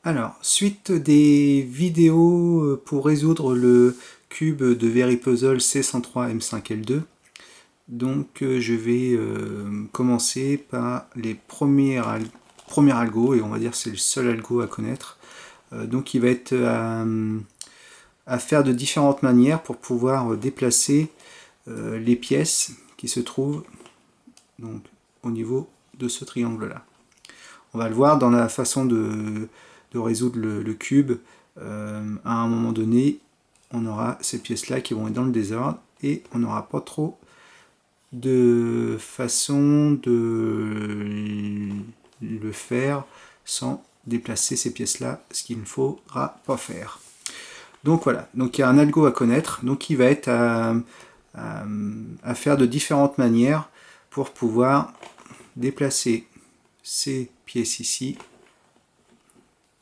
Alors, suite des vidéos pour résoudre le cube de Veripuzzle C103M5L2, donc je vais commencer par les premiers algo, et on va dire que c'est le seul algo à connaître. Donc il va être à faire de différentes manières pour pouvoir déplacer les pièces qui se trouvent donc, au niveau de ce triangle-là. On va le voir dans la façon de résoudre le cube. À un moment donné, on aura ces pièces-là qui vont être dans le désordre et on n'aura pas trop de façon de le faire sans déplacer ces pièces-là, ce qu'il ne faudra pas faire. Donc voilà, donc il y a un algo à connaître, donc il va être à faire de différentes manières pour pouvoir déplacer ces pièces ici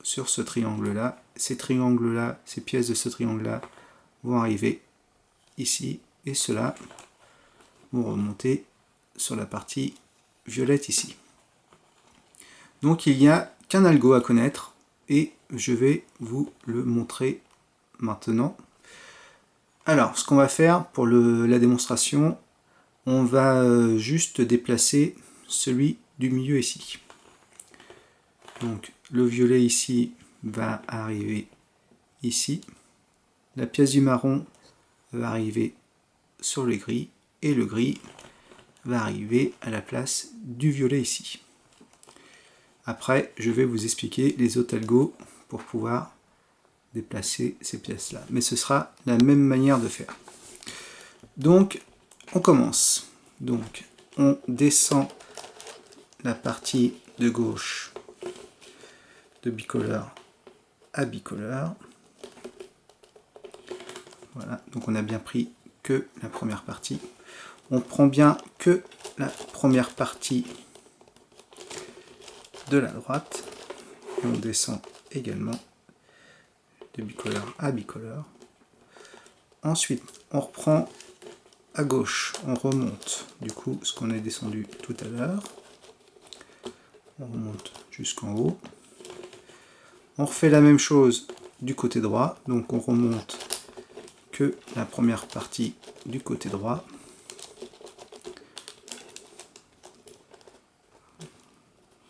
sur ce triangle-là. Ces triangles-là, ces pièces de ce triangle-là vont arriver ici et cela vont remonter sur la partie violette ici. Donc il n'y a qu'un algo à connaître et je vais vous le montrer maintenant. Alors, ce qu'on va faire pour la démonstration, on va juste déplacer celui du milieu ici. Donc, le violet ici va arriver ici. La pièce du marron va arriver sur le gris. Et le gris va arriver à la place du violet ici. Après, je vais vous expliquer les autres algos pour pouvoir déplacer ces pièces-là. Mais ce sera la même manière de faire. Donc, on commence. Donc, on descend la partie de gauche de bicolore à bicolore. Voilà, donc on a bien pris que la première partie. On prend bien que la première partie de la droite. Et on descend également de bicolore à bicolore. Ensuite, on reprend à gauche, on remonte du coup ce qu'on a descendu tout à l'heure. On remonte jusqu'en haut. On refait la même chose du côté droit, donc on remonte que la première partie du côté droit.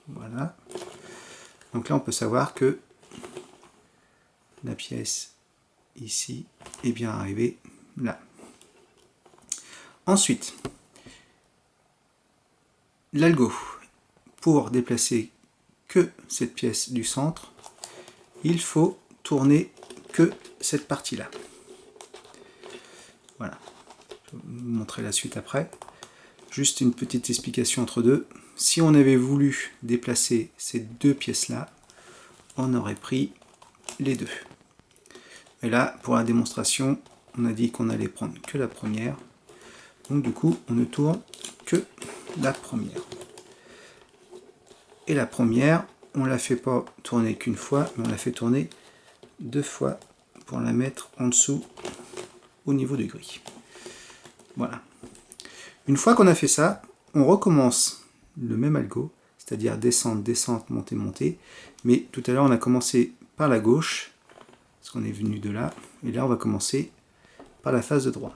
Voilà. Donc là on peut savoir que la pièce ici est bien arrivée là. Ensuite, l'algo, pour déplacer que cette pièce du centre, il faut tourner que cette partie-là. Voilà. Je vais vous montrer la suite après. Juste une petite explication entre deux. Si on avait voulu déplacer ces deux pièces-là, on aurait pris les deux. Et là, pour la démonstration, on a dit qu'on allait prendre que la première. Donc du coup, on ne tourne que la première. Et la première, on ne la fait pas tourner qu'une fois, mais on la fait tourner deux fois pour la mettre en dessous au niveau du gris. Voilà. Une fois qu'on a fait ça, on recommence le même algo, c'est-à-dire descendre, descendre, monter, monter. Mais tout à l'heure, on a commencé par la gauche, parce qu'on est venu de là. Et là, on va commencer par la face de droite.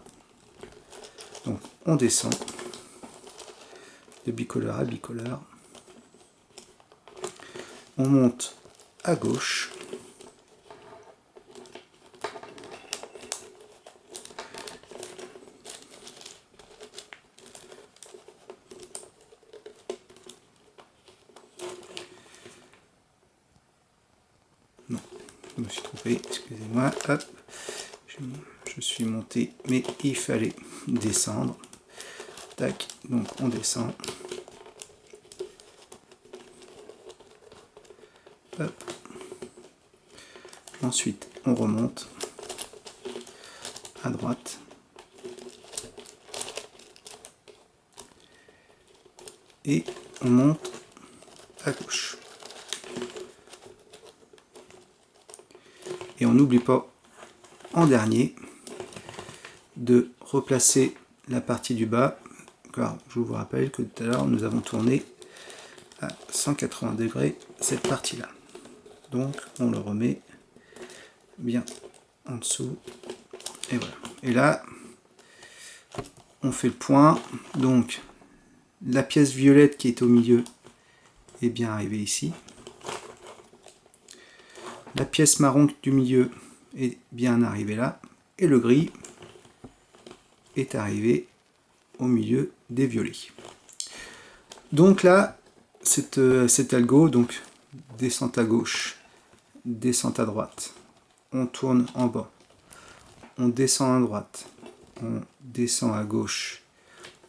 Donc, on descend de bicolore à bicolore. On monte à gauche. Non, je me suis trompé, excusez-moi. Hop, je suis monté, mais il fallait descendre. Tac, donc on descend. Hop. Ensuite, on remonte à droite. Et on monte à gauche. Et on n'oublie pas, en dernier, de replacer la partie du bas, car je vous rappelle que tout à l'heure, nous avons tourné à 180 degrés cette partie-là. Donc on le remet bien en dessous. Et voilà. Et là, on fait le point. Donc la pièce violette qui est au milieu est bien arrivée ici. La pièce marron du milieu est bien arrivée là. Et le gris est arrivé au milieu des violets. Donc là, cet algo, donc descente à gauche, descente à droite, on tourne en bas, on descend à droite, on descend à gauche,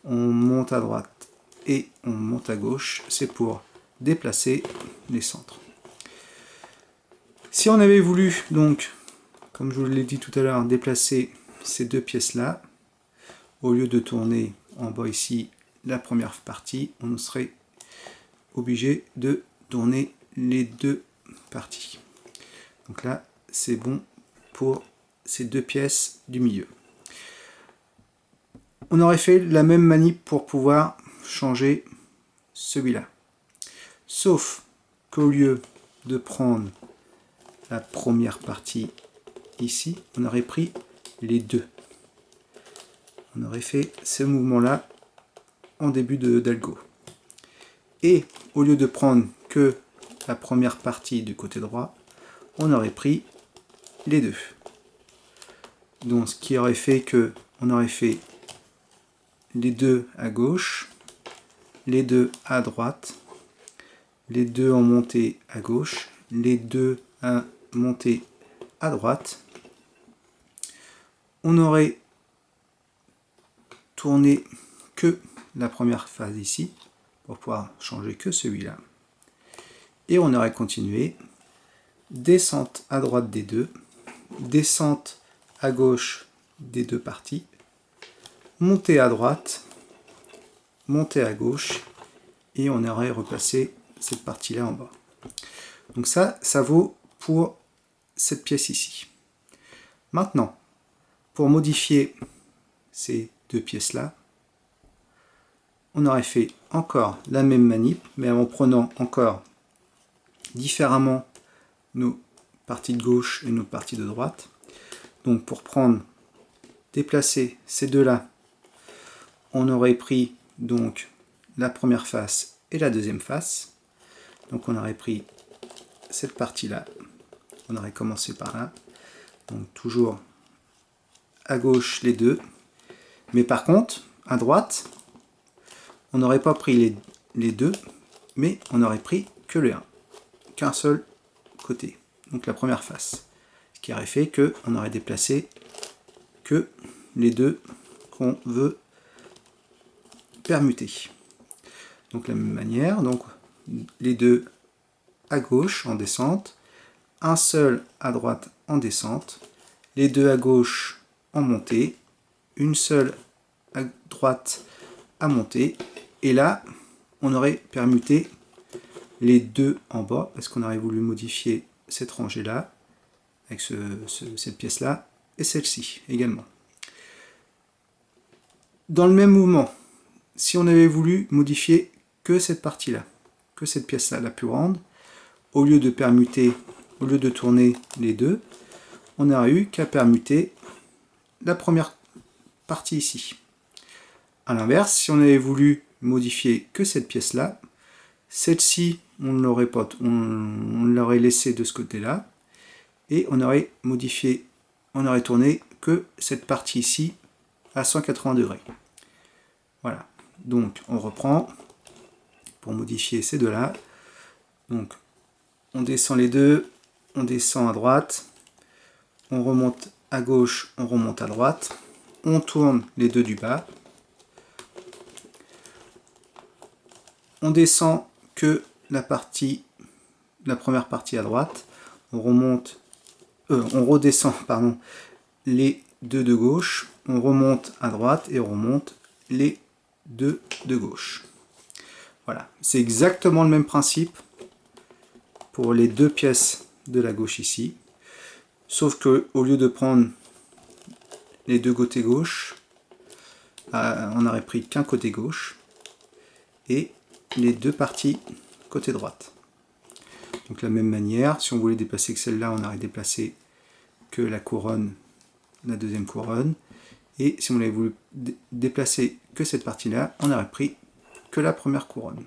on monte à droite et on monte à gauche, c'est pour déplacer les centres. Si on avait voulu, donc, comme je vous l'ai dit tout à l'heure, déplacer ces deux pièces-là, au lieu de tourner en bas ici la première partie, on serait obligé de tourner les deux parties. Donc là, c'est bon pour ces deux pièces du milieu. On aurait fait la même manip pour pouvoir changer celui-là. Sauf qu'au lieu de prendre la première partie ici, on aurait pris les deux. On aurait fait ce mouvement-là en début d'algo. Et au lieu de prendre que la première partie du côté droit, on aurait pris les deux. Donc ce qui aurait fait que on aurait fait les deux à gauche, les deux à droite, les deux en montée à gauche, les deux à montée à droite. On aurait tourné que la première phase ici, pour pouvoir changer que celui-là. Et on aurait continué, descente à droite des deux, descente à gauche des deux parties, montée à droite, montée à gauche, et on aurait replacé cette partie-là en bas. Donc ça vaut pour cette pièce ici. Maintenant, pour modifier ces deux pièces-là, on aurait fait encore la même manip, mais en prenant encore différemment nos parties de gauche et nos parties de droite. Donc pour déplacer ces deux-là, on aurait pris donc la première face et la deuxième face. Donc on aurait pris cette partie-là, on aurait commencé par là. Donc toujours à gauche les deux. Mais par contre, à droite, on n'aurait pas pris les deux, mais on aurait pris que le 1, qu'un seul côté, donc la première face. Ce qui aurait fait qu'on aurait déplacé que les deux qu'on veut permuter. Donc de la même manière, donc les deux à gauche en descente, un seul à droite en descente, les deux à gauche en montée, une seule à droite à monter, et là on aurait permuté les deux en bas parce qu'on aurait voulu modifier cette rangée là avec cette pièce là et celle-ci également. Dans le même mouvement, si on avait voulu modifier que cette partie là, que cette pièce là la plus grande, au lieu de permuter, au lieu de tourner les deux, on n'aurait eu qu'à permuter la première partie ici. A l'inverse, si on avait voulu modifier que cette pièce là, celle-ci on l'aurait pas, on l'aurait laissé de ce côté là, et on aurait modifié, on aurait tourné que cette partie ici à 180 degrés. Voilà, donc on reprend pour modifier ces deux là. Donc on descend les deux, on descend à droite, on remonte à gauche, on remonte à droite, on tourne les deux du bas, on descend que la première partie à droite, on redescend les deux de gauche, on remonte à droite et on remonte les deux de gauche. Voilà, c'est exactement le même principe pour les deux pièces de la gauche ici, sauf que au lieu de prendre les deux côtés gauche, on n'aurait pris qu'un côté gauche et les deux parties côté droite. Donc de la même manière, si on voulait déplacer que celle-là, on aurait déplacé que la couronne, la deuxième couronne. Et si on avait voulu déplacer que cette partie-là, on aurait pris que la première couronne.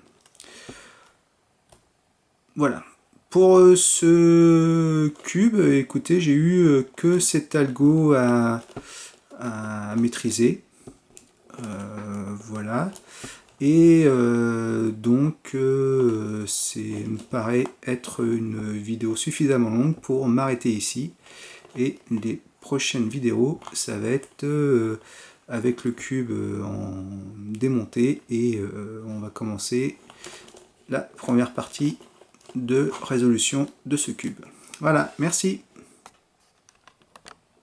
Voilà. Pour ce cube, écoutez, j'ai eu que cet algo à maîtriser. Voilà. Et donc, ça me paraît être une vidéo suffisamment longue pour m'arrêter ici. Et les prochaines vidéos, ça va être avec le cube en démonté. Et on va commencer la première partie de résolution de ce cube. Voilà, merci.